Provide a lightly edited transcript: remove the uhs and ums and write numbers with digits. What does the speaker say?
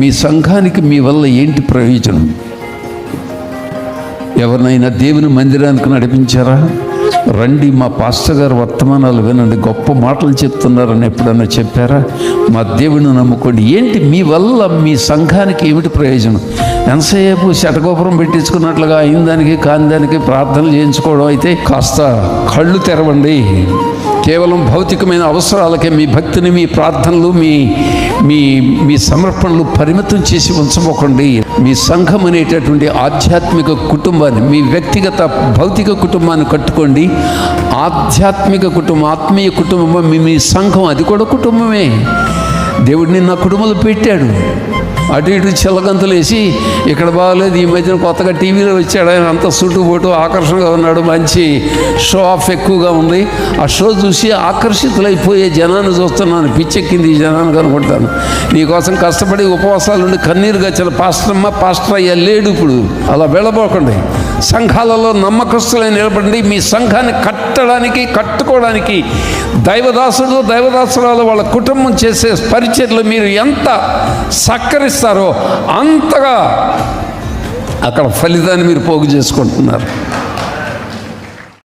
మీ సంఘానికి మీ వల్ల ఏంటి ప్రయోజనం? ఎవరినైనా దేవుని మందిరానికి నడిపించారా? రండి, మా పాస్టర్ గారు వర్తమానాలు వినండి, గొప్ప మాటలు చెప్తున్నారని ఎప్పుడన్నా చెప్పారా? మా దేవుని నమ్ముకోండి. ఏంటి మీ వల్ల మీ సంఘానికి ఏమిటి ప్రయోజనం? ఎంతసేపు శటగోపురం పెట్టించుకున్నట్లుగా అయిందానికి కాని దానికి ప్రార్థనలు చేయించుకోవడం అయితే కాస్త కళ్ళు తెరవండి. కేవలం భౌతికమైన అవసరాలకే మీ భక్తిని, మీ ప్రార్థనలు, మీ మీ మీ సమర్పణలు పరిమితం చేసి ఉంచబోకండి. మీ సంఘం అనేటటువంటి ఆధ్యాత్మిక కుటుంబాన్ని, మీ వ్యక్తిగత భౌతిక కుటుంబాన్ని కట్టుకోండి. ఆధ్యాత్మిక కుటుంబం, ఆత్మీయ కుటుంబం మీ సంఘం, అది కూడా కుటుంబమే. దేవుడిని నా కుటుంబంలో పెట్టాడు. అటు ఇటు చిల్లగంతులు వేసి ఇక్కడ బాగలేదు, ఈ మధ్యన కొత్తగా టీవీలో వచ్చాడు, ఆయన అంత చుట్టుపోటు ఆకర్షణగా ఉన్నాడు, మంచి షో ఆఫ్ ఎక్కువగా ఉంది. ఆ షో చూసి ఆకర్షితులైపోయే జనాన్ని చూస్తున్నాను, పిచ్చెక్కింది ఈ జనాన్ని కనుకుంటాను. నీకోసం కష్టపడి ఉపవాసాల నుండి కన్నీరు గచ్చిన పాస్టర్ అయ్యా లేడు ఇప్పుడు. అలా వెళ్ళబోకండి. సంఘాలలో నమ్మకస్తులై నిలబడండి. మీ సంఘాన్ని కట్టడానికి, కట్టుకోవడానికి దైవదాసుడు, దైవదాసురాలు వాళ్ళ కుటుంబం చేసే పరిచర్లు మీరు ఎంత సహకరిస్తారో అంతగా అక్కడ ఫలితాన్ని మీరు పోగు చేసుకుంటున్నారు.